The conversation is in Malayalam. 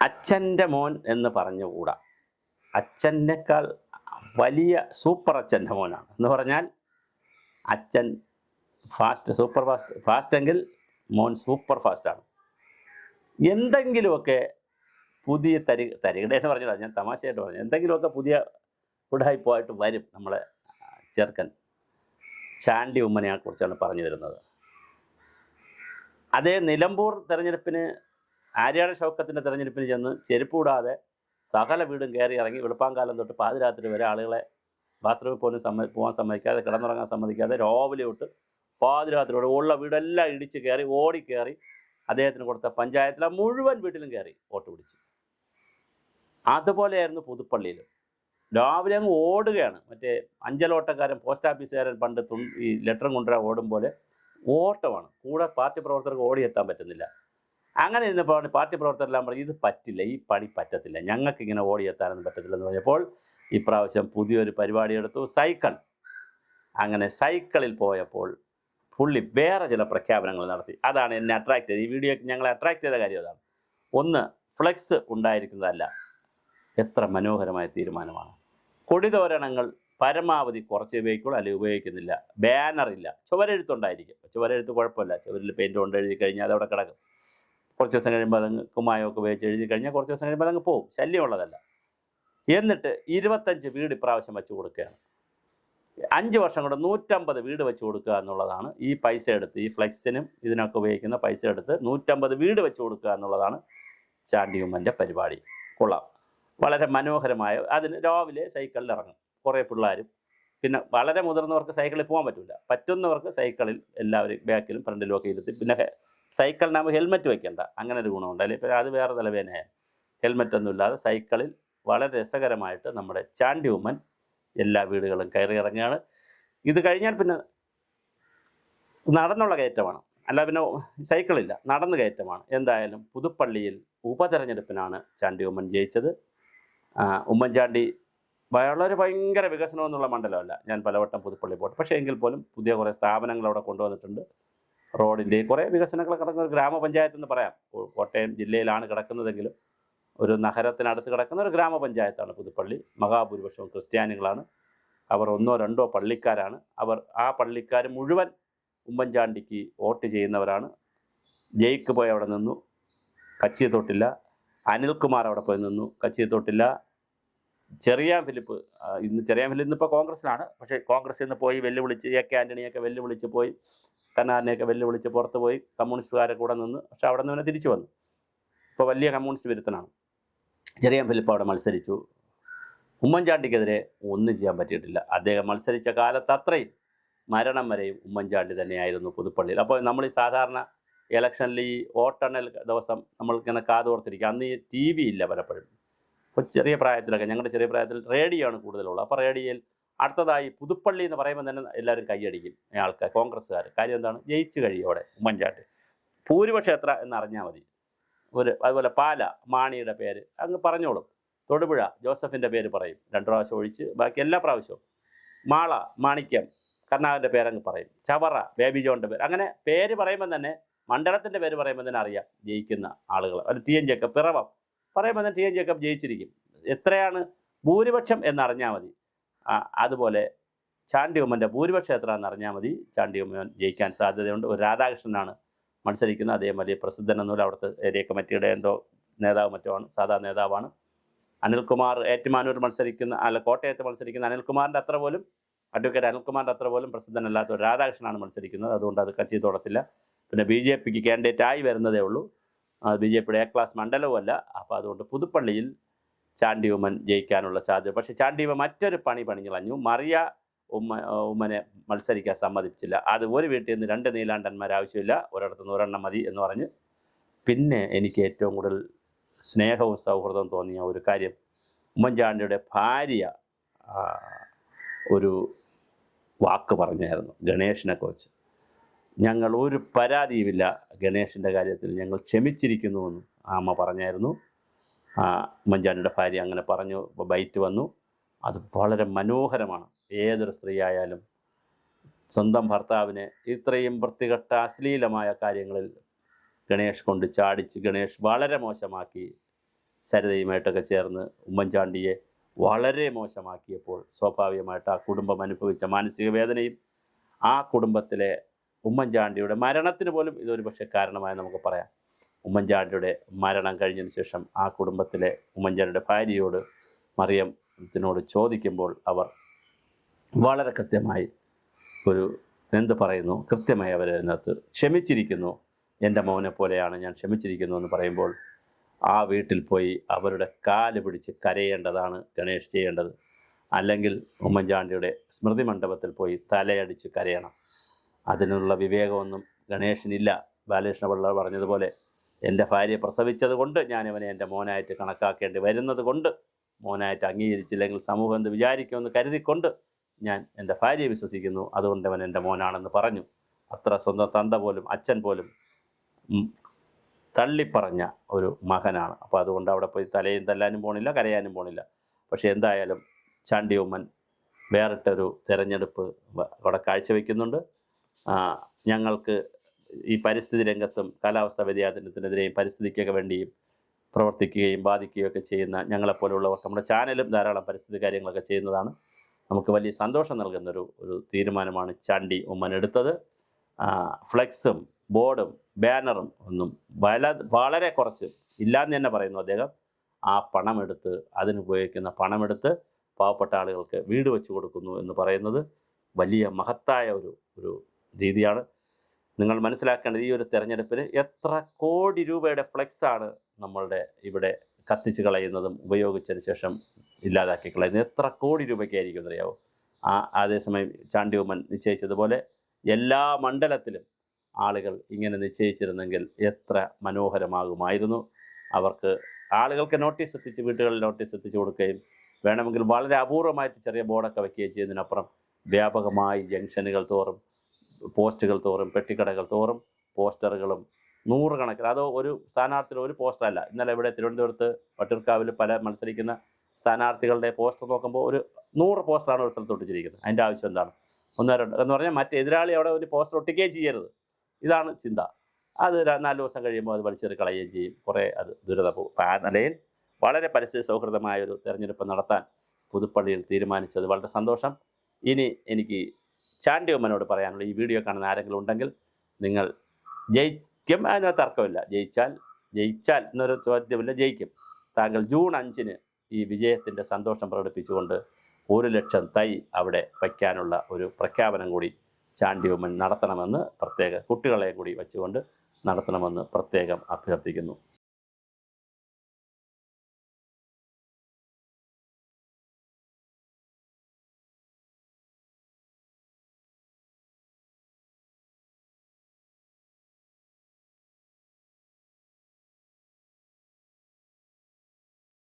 അച്ഛൻ്റെ മോൻ എന്ന് പറഞ്ഞുകൂടാ. അച്ഛനേക്കാൾ വലിയ സൂപ്പർ അച്ഛൻ്റെ മോനാണ്. എന്ന് പറഞ്ഞാൽ അച്ഛൻ സൂപ്പർ ഫാസ്റ്റെങ്കിൽ മോൻ സൂപ്പർ ഫാസ്റ്റാണ്. എന്തെങ്കിലുമൊക്കെ പുതിയ തരികിടയെന്ന് പറഞ്ഞില്ല, ഞാൻ തമാശയായിട്ട് പറഞ്ഞു. എന്തെങ്കിലുമൊക്കെ പുതിയ ഉടായിപ്പായിട്ട് വരും നമ്മളെ ചെറുക്കൻ. ചാണ്ടി ഉമ്മനെ കുറിച്ചാണ് പറഞ്ഞു വരുന്നത്. അതേ നിലമ്പൂർ തെരഞ്ഞെടുപ്പിന് ആര്യാടൻ ഷൗക്കത്തിൻ്റെ തെരഞ്ഞെടുപ്പിന് ചെന്ന് ചെരുപ്പ് കൂടാതെ സകല വീടും കയറി ഇറങ്ങി വെളുപ്പാങ്കാലം തൊട്ട് പാതിരാത്രി വരെ ആളുകളെ ബാത്റൂമിൽ പോലും പോകാൻ സമ്മതിക്കാതെ, കിടന്നുറങ്ങാൻ സമ്മതിക്കാതെ, രാവിലെ തൊട്ട് പാതിരാത്രിയോടെ ഉള്ള വീടെല്ലാം ഇടിച്ച് കയറി ഓടിക്കയറി അദ്ദേഹത്തിന് കൊടുത്ത പഞ്ചായത്തിലെ മുഴുവൻ വീട്ടിലും കയറി വോട്ട് പിടിച്ചു. അതുപോലെയായിരുന്നു പുതുപ്പള്ളിയിൽ. രാവിലെ അങ്ങ് ഓടുകയാണ്. മറ്റേ അഞ്ചലോട്ടക്കാരൻ, പോസ്റ്റ് ഓഫീസുകാരൻ പണ്ട് ഈ ലെറ്ററും കൊണ്ടുവരാൻ ഓടും പോലെ ഓട്ടമാണ്. കൂടെ പാർട്ടി പ്രവർത്തകർക്ക് ഓടിയെത്താൻ പറ്റുന്നില്ല. അങ്ങനെ ഇരുന്നപ്പോൾ പാർട്ടി പ്രവർത്തകരെല്ലാം പറഞ്ഞു, ഇത് പറ്റില്ല, ഈ പണി പറ്റത്തില്ല, ഞങ്ങൾക്കിങ്ങനെ ഓടിയെത്താനൊന്നും പറ്റത്തില്ലെന്ന് പറഞ്ഞപ്പോൾ ഇപ്രാവശ്യം പുതിയൊരു പരിപാടി എടുത്തു, സൈക്കിൾ. അങ്ങനെ സൈക്കിളിൽ പോയപ്പോൾ പുള്ളി വേറെ ചില പ്രഖ്യാപനങ്ങൾ നടത്തി. അതാണ് എന്നെ അട്രാക്ട് ചെയ്തത്. ഈ വീഡിയോയ്ക്ക് ഞങ്ങളെ അട്രാക്ട് ചെയ്ത കാര്യം അതാണ്. ഒന്ന്, ഫ്ലെക്സ് ഉണ്ടായിരിക്കുന്നതല്ല. എത്ര മനോഹരമായ തീരുമാനമാണ്. കൊടിതോരണങ്ങൾ പരമാവധി കുറച്ച് ഉപയോഗിക്കുള്ളൂ, അല്ലെങ്കിൽ ഉപയോഗിക്കുന്നില്ല. ബാനറില്ല. ചുവരെഴുത്തുണ്ടായിരിക്കും. ചുവരെഴുത്ത് കുഴപ്പമില്ല, ചുവരിൽ പെയിൻറ്റ് കൊണ്ട് എഴുതി കഴിഞ്ഞാൽ അതവിടെ കിടക്കും. കുറച്ച് ദിവസം കഴിയുമ്പോൾ അതങ്ങ് കുമ്മായമൊക്കെ ഉപയോഗിച്ച് എഴുതി കഴിഞ്ഞാൽ കുറച്ച് ദിവസം കഴിയുമ്പോൾ അതങ്ങ് പോകും, ശല്യമുള്ളതല്ല. എന്നിട്ട് 25 വീട് ഇപ്രാവശ്യം വെച്ച് കൊടുക്കുകയാണ്. 5 വർഷം കൊണ്ട് 150 വീട് വെച്ച് കൊടുക്കുക എന്നുള്ളതാണ്. ഈ പൈസ എടുത്ത്, ഈ ഫ്ലെക്സിനും ഇതിനൊക്കെ ഉപയോഗിക്കുന്ന പൈസ എടുത്ത് 150 വീട് വെച്ച് കൊടുക്കുക എന്നുള്ളതാണ് ചാണ്ടി ഉമ്മൻ്റെ പരിപാടി. കൊള്ളാം, വളരെ മനോഹരമായ. അതിന് രാവിലെ സൈക്കിളിൽ ഇറങ്ങും കുറേ പിള്ളേരും. പിന്നെ വളരെ മുതിർന്നവർക്ക് സൈക്കിളിൽ പോകാൻ പറ്റില്ല, പറ്റുന്നവർക്ക് സൈക്കിളിൽ എല്ലാവരും ബാക്കിലും ഫ്രണ്ടിലും ഒക്കെ ഇരുത്തി. പിന്നെ സൈക്കിളിനാകുമ്പോൾ ഹെൽമെറ്റ് വയ്ക്കേണ്ട, അങ്ങനെ ഒരു ഗുണമുണ്ട്. അല്ലെങ്കിൽ പിന്നെ അത് വേറെ തലവേദനയായി. ഹെൽമെറ്റ് ഒന്നും ഇല്ലാതെ സൈക്കിളിൽ വളരെ രസകരമായിട്ട് നമ്മുടെ ചാണ്ടി ഉമ്മൻ എല്ലാ വീടുകളും കയറി ഇറങ്ങുകയാണ്. ഇത് കഴിഞ്ഞാൽ പിന്നെ നടന്നുള്ള കയറ്റമാണ്, അല്ല പിന്നെ സൈക്കിളില്ല, നടന്ന് കയറ്റമാണ്. എന്തായാലും പുതുപ്പള്ളിയിൽ ഉപതെരഞ്ഞെടുപ്പിനാണ് ചാണ്ടി ഉമ്മൻ ജയിച്ചത്. ഉമ്മൻചാണ്ടി വളരെ ഭയങ്കര വികസനമെന്നുള്ള മണ്ഡലമല്ല. ഞാൻ പലവട്ടം പുതുപ്പള്ളി പോട്ടെ, പക്ഷേ എങ്കിൽ പോലും പുതിയ കുറേ സ്ഥാപനങ്ങൾ അവിടെ കൊണ്ടുവന്നിട്ടുണ്ട്. റോഡിൻ്റെ കുറേ വികസനങ്ങൾ കിടക്കുന്ന ഒരു ഗ്രാമപഞ്ചായത്ത് എന്ന് പറയാം. കോട്ടയം ജില്ലയിലാണ് കിടക്കുന്നതെങ്കിലും ഒരു നഗരത്തിനടുത്ത് കിടക്കുന്ന ഒരു ഗ്രാമപഞ്ചായത്താണ് പുതുപ്പള്ളി. മഹാഭൂരിപക്ഷവും ക്രിസ്ത്യാനികളാണ്. അവർ 1 or 2 പള്ളിക്കാരാണ്. ആ പള്ളിക്കാർ മുഴുവൻ ഉമ്മൻചാണ്ടിക്ക് വോട്ട് ചെയ്യുന്നവരാണ്. ജയിക്ക് പോയി അവിടെ നിന്നു, കച്ചിയെ തൊട്ടില്ല. അനിൽകുമാർ അവിടെ പോയി നിന്നു, കച്ചിയെ തൊട്ടില്ല. ചെറിയാൻ ഫിലിപ്പ് ഇന്നിപ്പോൾ കോൺഗ്രസ്സിലാണ്, പക്ഷേ കോൺഗ്രസ്സിൽ നിന്ന് പോയി വെല്ലുവിളിച്ച് AK ആൻ്റണിയൊക്കെ വെല്ലുവിളിച്ച് പോയി, കരുണാകരനെയൊക്കെ വെല്ലുവിളിച്ച് പുറത്ത് പോയി കമ്മ്യൂണിസ്റ്റുകാരെ കൂടെ നിന്ന്. പക്ഷേ അവിടെ നിന്ന് തിരിച്ചു വന്നു. ഇപ്പോൾ വലിയ കമ്മ്യൂണിസ്റ്റ് വിരുദ്ധനാണ്. ചെറിയാൻ ഫിലിപ്പ് അവിടെ മത്സരിച്ചു. ഉമ്മൻചാണ്ടിക്കെതിരെ ഒന്നും ചെയ്യാൻ പറ്റിയിട്ടില്ല. അദ്ദേഹം മത്സരിച്ച കാലത്ത് അത്രയും മരണം വരെയും ഉമ്മൻചാണ്ടി തന്നെയായിരുന്നു പുതുപ്പള്ളിയിൽ. അപ്പോൾ നമ്മൾ ഈ സാധാരണ ഇലക്ഷനിൽ ഈ വോട്ടെണ്ണൽ ദിവസം നമ്മൾക്കിങ്ങനെ കാതോർത്തിരിക്കുക. അന്ന് ഈ TV ഇല്ല പലപ്പോഴും. ഇപ്പോൾ ചെറിയ പ്രായത്തിലൊക്കെ, ഞങ്ങളുടെ ചെറിയ പ്രായത്തിൽ റേഡിയോ ആണ് കൂടുതലുള്ളത്. അപ്പോൾ റേഡിയോയിൽ അടുത്തതായി പുതുപ്പള്ളി എന്ന് പറയുമ്പോൾ തന്നെ എല്ലാവരും കൈയടിക്കും, ആൾക്കാർ, കോൺഗ്രസ്സുകാർ. കാര്യം എന്താണ്? ജയിച്ചു കഴിയോടെ ഉമ്മൻചാണ്ടി. ഭൂരിപക്ഷം എത്ര എന്നറിഞ്ഞാൽ മതി. അതുപോലെ പാല മാണിയുടെ പേര് അങ്ങ് പറഞ്ഞോളും. തൊടുപുഴ ജോസഫിൻ്റെ പേര് പറയും 2 പ്രാവശ്യം ഒഴിച്ച് ബാക്കി എല്ലാ പ്രാവശ്യവും. മാള മാണിക്യം കരുണാകരൻ്റെ പേരങ്ങ് പറയും. ചവറ ബേബി ജോണിൻ്റെ പേര്. അങ്ങനെ പേര് പറയുമ്പോൾ തന്നെ, മണ്ഡലത്തിൻ്റെ പേര് പറയുമ്പോൾ തന്നെ അറിയാം ജയിക്കുന്ന ആളുകൾ. അത് TN ജേക്കബ്. പിറവം പറയുമ്പോൾ തന്നെ TN ജേക്കബ് ജയിച്ചിരിക്കും. എത്രയാണ് ഭൂരിപക്ഷം എന്നറിഞ്ഞാൽ മതി. അതുപോലെ ചാണ്ടി ഉമ്മൻ്റെ ഭൂരിപക്ഷം എത്ര എന്നറിഞ്ഞാൽ മതി, ചാണ്ടി ഉമ്മൻ ജയിക്കാൻ സാധ്യതയുണ്ട്. ഒരു രാധാകൃഷ്ണനാണ് മത്സരിക്കുന്നത്. അദ്ദേഹം വലിയ പ്രസിദ്ധനൊന്നുമില്ല, അവിടുത്തെ ഏരിയ കമ്മിറ്റിയുടെ എന്തോ നേതാവ് മറ്റോ ആണ്, സാധാ നേതാവാണ്. അനിൽകുമാർ ഏറ്റുമാനൂർ കോട്ടയത്ത് മത്സരിക്കുന്ന അനിൽകുമാറിൻ്റെ അത്ര പോലും, അഡ്വക്കേറ്റ് അനിൽകുമാറിൻ്റെ അത്ര പോലും പ്രസിദ്ധനല്ലാത്ത ഒരു രാധാകൃഷ്ണനാണ് മത്സരിക്കുന്നത്. അതുകൊണ്ട് അത് കച്ചി തൊടത്തില്ല. പിന്നെ BJPക്ക് കാൻഡിഡേറ്റ് ആയി വരുന്നതേ ഉള്ളൂ. BJPയുടെ A ക്ലാസ് മണ്ഡലവുമല്ല. അപ്പോൾ അതുകൊണ്ട് പുതുപ്പള്ളിയിൽ ചാണ്ടി ഉമ്മൻ ജയിക്കാനുള്ള സാധ്യത. പക്ഷേ ചാണ്ടി ഉമ്മൻ മറ്റൊരു പണി പണിഞ്ഞു. മറിയ ഉമ്മനെ മത്സരിക്കാൻ സമ്മതിച്ചില്ല. അത് ഒരു വീട്ടിൽ നിന്ന് 2 നീലാണ്ടന്മാർ ആവശ്യമില്ല, ഒരിടത്തു നിന്ന് 1 മതി എന്ന് പറഞ്ഞ്. പിന്നെ എനിക്ക് ഏറ്റവും കൂടുതൽ സ്നേഹവും സൗഹൃദവും തോന്നിയ ഒരു കാര്യം, ഉമ്മൻചാണ്ടിയുടെ ഭാര്യ ഒരു വാക്ക് പറഞ്ഞായിരുന്നു ഗണേഷിനെക്കുറിച്ച്. ഞങ്ങൾ ഒരു പരാതിയുമില്ല ഗണേഷിൻ്റെ കാര്യത്തിൽ, ഞങ്ങൾ ക്ഷമിച്ചിരിക്കുന്നുവെന്ന് അമ്മ പറഞ്ഞായിരുന്നു. ഉമ്മൻചാണ്ടിയുടെ ഭാര്യ അങ്ങനെ പറഞ്ഞു, ബൈറ്റ് വന്നു. അത് വളരെ മനോഹരമാണ്. ഏതൊരു സ്ത്രീ ആയാലും സ്വന്തം ഭർത്താവിനെ ഇത്രയും വൃത്തികെട്ട അശ്ലീലമായ കാര്യങ്ങളിൽ ഗണേഷ് കൊണ്ട് ചാടിച്ച്, ഗണേഷ് വളരെ മോശമാക്കി സരിതയുമായിട്ടൊക്കെ ചേർന്ന് ഉമ്മൻചാണ്ടിയെ വളരെ മോശമാക്കിയപ്പോൾ സ്വാഭാവികമായിട്ട് ആ കുടുംബം അനുഭവിച്ച മാനസിക വേദനയും ആ കുടുംബത്തിലെ ഉമ്മൻചാണ്ടിയുടെ മരണത്തിന് പോലും ഇതൊരു പക്ഷേ കാരണമായി നമുക്ക് പറയാം. ഉമ്മൻചാണ്ടിയുടെ മരണം കഴിഞ്ഞതിന് ശേഷം ആ കുടുംബത്തിലെ ഉമ്മൻചാണ്ടിയുടെ ഭാര്യയോട് മറിയത്തിനോട് ചോദിക്കുമ്പോൾ അവർ വളരെ കൃത്യമായി ഒരു എന്ത് പറയുന്നു, കൃത്യമായി അവരതിനകത്ത് ക്ഷമിച്ചിരിക്കുന്നു, എൻ്റെ മോനെ പോലെയാണ് ഞാൻ ക്ഷമിച്ചിരിക്കുന്നു എന്ന് പറയുമ്പോൾ ആ വീട്ടിൽ പോയി അവരുടെ കാല് പിടിച്ച് കരയേണ്ടതാണ് ഗണേഷ് ചെയ്യേണ്ടത്. അല്ലെങ്കിൽ ഉമ്മൻചാണ്ടിയുടെ സ്മൃതി മണ്ഡപത്തിൽ പോയി തലയടിച്ച് കരയണം. അതിനുള്ള വിവേകമൊന്നും ഗണേഷിനില്ല. ബാലകൃഷ്ണ പിള്ള പറഞ്ഞതുപോലെ എൻ്റെ ഭാര്യയെ പ്രസവിച്ചത് കൊണ്ട് ഞാനിവനെ എൻ്റെ മോനായിട്ട് കണക്കാക്കേണ്ടി വരുന്നത് കൊണ്ട്, മോനായിട്ട് അംഗീകരിച്ചില്ലെങ്കിൽ സമൂഹം എന്ത് വിചാരിക്കുമെന്ന് കരുതിക്കൊണ്ട് ഞാൻ എൻ്റെ ഭാര്യയെ വിശ്വസിക്കുന്നു, അതുകൊണ്ട് അവൻ എൻ്റെ മോനാണെന്ന് പറഞ്ഞു. അത്ര സ്വന്തം തന്ത പോലും അച്ഛൻ പോലും തള്ളിപ്പറഞ്ഞ ഒരു മകനാണ്. അപ്പോൾ അതുകൊണ്ട് അവിടെ പോയി തലയും തല്ലാനും പോണില്ല, കരയാനും പോണില്ല. പക്ഷേ എന്തായാലും ചാണ്ടി ഉമ്മൻ വേറിട്ടൊരു തെരഞ്ഞെടുപ്പ് അവിടെ കാഴ്ചവെക്കുന്നുണ്ട്. ഞങ്ങൾക്ക് ഈ പരിസ്ഥിതി രംഗത്തും കാലാവസ്ഥാ വ്യതിയാനത്തിനെതിരെയും പരിസ്ഥിതിക്കൊക്കെ വേണ്ടിയും പ്രവർത്തിക്കുകയും ബാധിക്കുകയൊക്കെ ചെയ്യുന്ന ഞങ്ങളെപ്പോലുള്ളവർക്ക് നമ്മുടെ ചാനലും ധാരാളം പരിസ്ഥിതി കാര്യങ്ങളൊക്കെ ചെയ്യുന്നതാണ്. നമുക്ക് വലിയ സന്തോഷം നൽകുന്നൊരു തീരുമാനമാണ് ചാണ്ടി ഉമ്മൻ എടുത്തത്. ഫ്ലെക്സും ബോർഡും ബാനറും ഒന്നും വളരെ കുറച്ച് ഇല്ലയെന്ന് തന്നെ പറയുന്നു അദ്ദേഹം. ആ പണമെടുത്ത് അതിനുപയോഗിക്കുന്ന പണമെടുത്ത് പാവപ്പെട്ട ആളുകൾക്ക് വീട് വെച്ച് കൊടുക്കുന്നു എന്ന് പറയുന്നത് വലിയ മഹത്തായ ഒരു രീതിയാണ്. നിങ്ങൾ മനസ്സിലാക്കേണ്ടത്, ഈ ഒരു തെരഞ്ഞെടുപ്പിന് എത്ര കോടി രൂപയുടെ ഫ്ലെക്സാണ് നമ്മളുടെ ഇവിടെ കത്തിച്ച് കളയുന്നതും ഉപയോഗിച്ചതിന് ശേഷം ഇല്ലാതാക്കി കളയുന്നത്. എത്ര കോടി രൂപയ്ക്കായിരിക്കും എന്നറിയാവോ? അതേസമയം ചാണ്ടി ഉമ്മൻ നിശ്ചയിച്ചതുപോലെ എല്ലാ മണ്ഡലത്തിലും ആളുകൾ ഇങ്ങനെ നിശ്ചയിച്ചിരുന്നെങ്കിൽ എത്ര മനോഹരമാകുമായിരുന്നു. അവർക്ക് ആളുകൾക്ക് നോട്ടീസ് എത്തിച്ച്, വീടുകളിൽ നോട്ടീസ് എത്തിച്ച് കൊടുക്കുകയും വേണമെങ്കിൽ വളരെ അപൂർവമായിട്ട് ചെറിയ ബോർഡൊക്കെ വയ്ക്കുകയും ചെയ്യുന്നതിനപ്പുറം വ്യാപകമായി ജംഗ്ഷനുകൾ തോറും, പോസ്റ്റുകൾ തോറും, പെട്ടിക്കടകൾ തോറും പോസ്റ്ററുകളും നൂറുകണക്കിന്, അതോ ഒരു സ്ഥാനാർത്ഥിയുടെ ഒരു പോസ്റ്ററല്ല. ഇന്നലെ ഇവിടെ തിരുവനന്തപുരത്ത് വട്ടിയൂർക്കാവിൽ പല മത്സരിക്കുന്ന സ്ഥാനാർത്ഥികളുടെ പോസ്റ്റർ നോക്കുമ്പോൾ ഒരു 100 പോസ്റ്ററാണ് ഒരു സ്ഥലത്ത് ഒട്ടിച്ചിരിക്കുന്നത്. അതിൻ്റെ ആവശ്യം എന്താണ്? 1-2 എന്ന് പറഞ്ഞാൽ മറ്റ് എതിരാളി അവിടെ ഒരു പോസ്റ്റർ ഒട്ടിക്കുകയും ചെയ്യരുത്. ഇതാണ് ചിന്ത. അത് 4 ദിവസം കഴിയുമ്പോൾ അത് വലിച്ചെറി കളയുകയും ചെയ്യും. കുറേ അത് ദുരിതം പോകും. ആ നിലയിൽ വളരെ പരിസ്ഥിതി സൗഹൃദമായൊരു തെരഞ്ഞെടുപ്പ് നടത്താൻ പുതുപ്പള്ളിയിൽ തീരുമാനിച്ചത് വളരെ സന്തോഷം. ഇനി എനിക്ക് ചാണ്ടി ഉമ്മനോട് പറയാനുള്ള, ഈ വീഡിയോ കാണുന്ന ആരെങ്കിലും ഉണ്ടെങ്കിൽ, നിങ്ങൾ ജയിക്കും, അതിന് തർക്കമില്ല. ജയിച്ചാൽ എന്നൊരു ചോദ്യമില്ല, ജയിക്കും. താങ്കൾ ജൂൺ 5-ന് ഈ വിജയത്തിൻ്റെ സന്തോഷം പ്രകടിപ്പിച്ചുകൊണ്ട് 1 ലക്ഷം തൈ അവിടെ വയ്ക്കാനുള്ള ഒരു പ്രഖ്യാപനം കൂടി ചാണ്ടി ഉമ്മൻ നടത്തണമെന്ന് കുട്ടികളെ കൂടി വെച്ചുകൊണ്ട് നടത്തണമെന്ന് പ്രത്യേകം അഭ്യർത്ഥിക്കുന്നു.